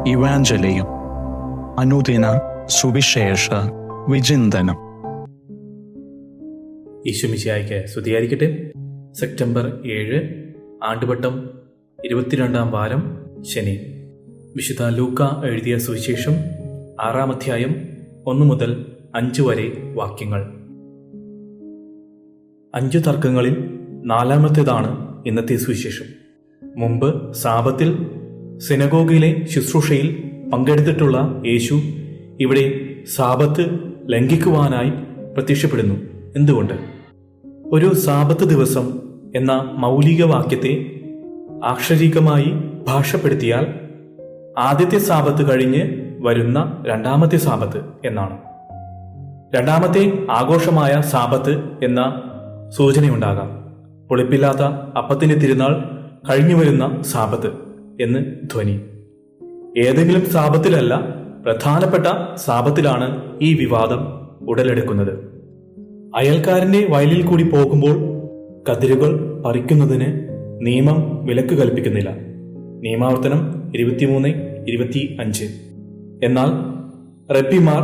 ഇവാഞ്ചലിയും അനുദിന സുവിശേഷ വിചിന്തനം. ഈശോമിശിഹായ്ക്ക് സ്തുതിയായിരിക്കട്ടെ. സെപ്റ്റംബർ 7 ആണ്ടുവട്ടം 22-ാം വാരം ശനി. വിശുദ്ധ ലൂക്ക എഴുതിയ സുവിശേഷം 6-ാം അധ്യായം 1 മുതൽ 5 വരെ വാക്യങ്ങൾ. 5 തർക്കങ്ങളിൽ 4-ാമത്തേതാണ് ഇന്നത്തെ സുവിശേഷം. മുമ്പ് സാബത്തിൽ സിനഗോഗിലെ ശുശ്രൂഷയിൽ പങ്കെടുത്തിട്ടുള്ള യേശു ഇവിടെ സാബത്ത് ലംഘിക്കുവാനായി പ്രത്യക്ഷപ്പെടുന്നു. എന്തുകൊണ്ട്? ഒരു സാബത്ത് ദിവസം എന്ന മൗലിക വാക്യത്തെ ആക്ഷരികമായി ഭാഷപ്പെടുത്തിയാൽ ആദ്യത്തെ സാബത്ത് കഴിഞ്ഞ് വരുന്ന 2-ാമത്തെ സാബത്ത് എന്നാണ്. 2-ാമത്തെ ആഘോഷമായ സാബത്ത് എന്ന സൂചനയുണ്ടാകാം. പുളിപ്പില്ലാത്ത അപ്പത്തിന്റെ തിരുനാൾ കഴിഞ്ഞു വരുന്ന സാബത്ത് എന്ന് ധ്വനി. ഏതെങ്കിലും സാബത്തിലല്ല, പ്രധാനപ്പെട്ട സാബത്തിലാണ് ഈ വിവാദം ഉടലെടുക്കുന്നത്. അയൽക്കാരന്റെ വയലിൽ കൂടി പോകുമ്പോൾ കതിരുകൾ പറിക്കുന്നതിന് നിയമം വിലക്ക് കൽപ്പിക്കുന്നില്ല. നിയമാവർത്തനം 23-25. എന്നാൽ റബ്ബിമാർ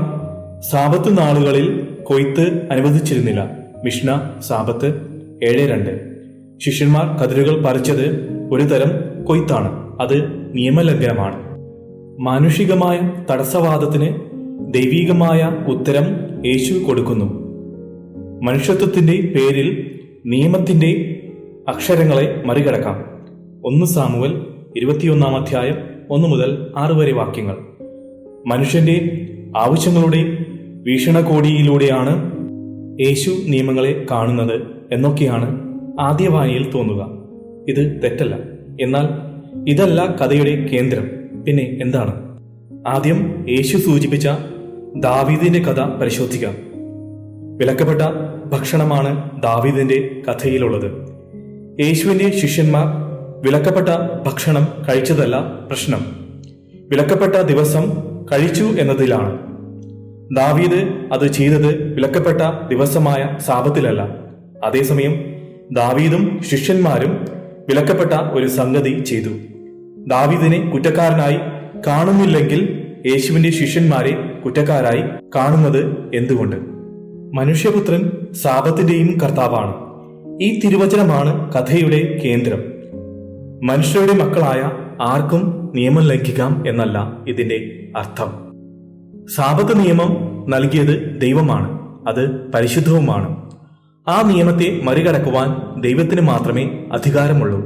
സാബത്ത് നാളുകളിൽ കൊയ്ത്ത് അനുവദിച്ചിരുന്നില്ല. മിഷ്ന സാബത്ത് 7:2. ശിഷ്യന്മാർ കതിരുകൾ പറിച്ചത് ഒരു തരം കൊയ്ത്താണ്. അത് നിയമലംഘനമാണ്. മാനുഷികമായ തടസ്സവാദത്തിന് ദൈവീകമായ ഉത്തരം യേശു കൊടുക്കുന്നു. മനുഷ്യത്വത്തിന്റെ പേരിൽ നിയമത്തിന്റെ അക്ഷരങ്ങളെ മറികടക്കാം. 1 സാമുവൽ 21-ാം അധ്യായം 1 മുതൽ 6 വരെ വാക്യങ്ങൾ. മനുഷ്യന്റെ ആവശ്യങ്ങളുടെ വീക്ഷണകോണിയിലൂടെയാണ് യേശു നിയമങ്ങളെ കാണുന്നത് എന്നൊക്കെയാണ് ആദ്യ വായനയിൽ തോന്നുക. ഇത് തെറ്റല്ല. എന്നാൽ ഇതല്ല കഥയുടെ കേന്ദ്രം. പിന്നെ എന്താണ്? ആദ്യം യേശു സൂചിപ്പിച്ച ദാവീദിന്റെ കഥ പരിശോധിക്കാം. വിലക്കപ്പെട്ട ഭക്ഷണമാണ് ദാവീദിന്റെ കഥയിലുള്ളത്. യേശുവിന്റെ ശിഷ്യന്മാർ വിലക്കപ്പെട്ട ഭക്ഷണം കഴിച്ചതല്ല പ്രശ്നം, വിലക്കപ്പെട്ട ദിവസം കഴിച്ചു എന്നതിലാണ്. ദാവീദ് അത് ചെയ്തത് വിലക്കപ്പെട്ട ദിവസമായ സാബത്തിലല്ല. അതേസമയം ദാവീദും ശിഷ്യന്മാരും വിലക്കപ്പെട്ട ഒരു സംഗതി ചെയ്തു. ദാവീദിനെ കുറ്റക്കാരനായി കാണുന്നില്ലെങ്കിൽ യേശുവിന്റെ ശിഷ്യന്മാരെ കുറ്റക്കാരായി കാണുന്നത് എന്തുകൊണ്ട്? മനുഷ്യപുത്രൻ സാബത്തിന്റെയും കർത്താവാണ്. ഈ തിരുവചനമാണ് കഥയുടെ കേന്ദ്രം. മനുഷ്യരുടെ മക്കളായ ആർക്കും നിയമം ലംഘിക്കാം എന്നല്ല ഇതിന്റെ അർത്ഥം. സാബത്ത് നിയമം നൽകിയത് ദൈവമാണ്. അത് പരിശുദ്ധവുമാണ്. ആ നിയമത്തെ മറികടക്കുവാൻ ദൈവത്തിന് മാത്രമേ അധികാരമുള്ളൂ.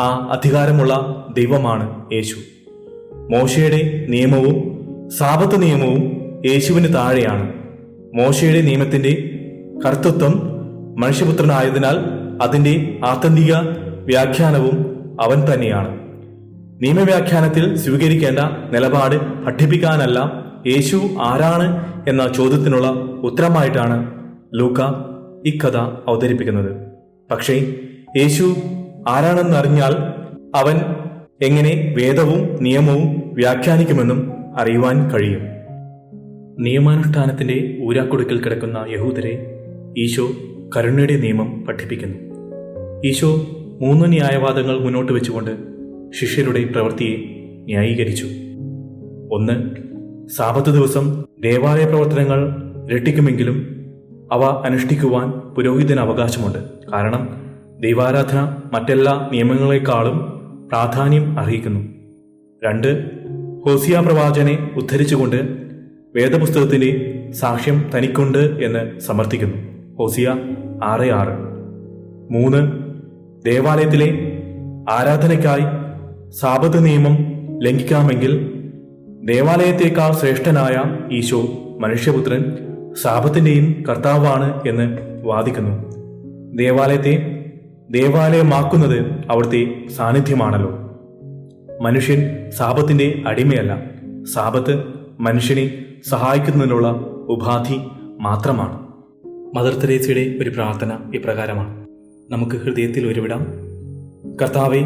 ആ അധികാരമുള്ള ദൈവമാണ് യേശു. മോശയുടെ നിയമവും സാബത്ത് നിയമവും യേശുവിന് താഴെയാണ്. മോശയുടെ നിയമത്തിന്റെ കർത്തൃത്വം മനുഷ്യപുത്രനായതിനാൽ അതിന്റെ ആത്യന്തിക വ്യാഖ്യാനവും അവൻ തന്നെയാണ്. നിയമവ്യാഖ്യാനത്തിൽ സ്വീകരിക്കേണ്ട നിലപാട് പഠിപ്പിക്കാനല്ല, യേശു ആരാണ് എന്ന ചോദ്യത്തിനുള്ള ഉത്തരമായിട്ടാണ് ലൂക്ക ഇക്കഥ അവതരിപ്പിക്കുന്നത്. പക്ഷേ യേശു ആരാണെന്നറിഞ്ഞാൽ അവൻ എങ്ങനെ വേദവും നിയമവും വ്യാഖ്യാനിക്കുമെന്നും അറിയുവാൻ കഴിയും. നിയമാനുഷ്ഠാനത്തിന്റെ ഊരാക്കുടുക്കിൽ കിടക്കുന്ന യഹൂദരെ ഈശോ കരുണയുടെ നിയമം പഠിപ്പിക്കുന്നു. ഈശോ 3 ന്യായവാദങ്ങൾ മുന്നോട്ട് വെച്ചുകൊണ്ട് ശിഷ്യരുടെ പ്രവൃത്തിയെ ന്യായീകരിച്ചു. 1. സാബത്ത് ദിവസം ദേവാലയ പ്രവർത്തനങ്ങൾ ഇരട്ടിക്കുമെങ്കിലും അവ അനുഷ്ഠിക്കുവാൻ പുരോഹിതന് അവകാശമുണ്ട്. കാരണം ദൈവാരാധന മറ്റെല്ലാ നിയമങ്ങളെക്കാളും പ്രാധാന്യം അർഹിക്കുന്നു. 2. ഹോസിയ പ്രവാചകനെ ഉദ്ധരിച്ചുകൊണ്ട് വേദപുസ്തകത്തിന്റെ സാക്ഷ്യം തനിക്കുണ്ട് എന്ന് സമർത്ഥിക്കുന്നു. ഹോസിയ 6:6. 3. ദേവാലയത്തിലെ ആരാധനയ്ക്കായി സാബത്ത് നിയമം ലംഘിക്കാമെങ്കിൽ ദേവാലയത്തേക്കാൾ ശ്രേഷ്ഠനായ ഈശോ മനുഷ്യപുത്രൻ സാബത്തിന്റെയും കർത്താവാണ് എന്ന് വാദിക്കുന്നു. ദേവാലയത്തെ ദേവാലയമാക്കുന്നത് അവിടുത്തെ സാന്നിധ്യമാണല്ലോ. മനുഷ്യൻ സാബത്തിന്റെ അടിമയല്ല. സാബത്ത് മനുഷ്യനെ സഹായിക്കുന്നതിനുള്ള ഉപാധി മാത്രമാണ്. മദർ തെരേസയുടെ ഒരു പ്രാർത്ഥന ഇപ്രകാരമാണ്. നമുക്ക് ഹൃദയത്തിൽ ഉരുവിടാം. കർത്താവെ,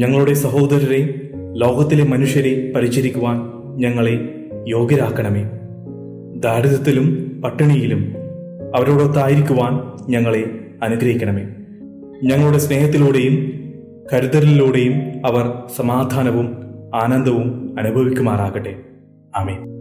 ഞങ്ങളുടെ സഹോദരരെ, ലോകത്തിലെ മനുഷ്യരെ പരിചരിക്കുവാൻ ഞങ്ങളെ യോഗ്യരാക്കണമേ. ദാരിദ്ര്യത്തിലും പട്ടിണിയിലും അവരോടൊത്തായിരിക്കുവാൻ ഞങ്ങളെ അനുഗ്രഹിക്കണമേ. ഞങ്ങളുടെ സ്നേഹത്തിലൂടെയും കരുതലിലൂടെയും അവർ സമാധാനവും ആനന്ദവും അനുഭവിക്കുമാറാകട്ടെ. ആമേൻ.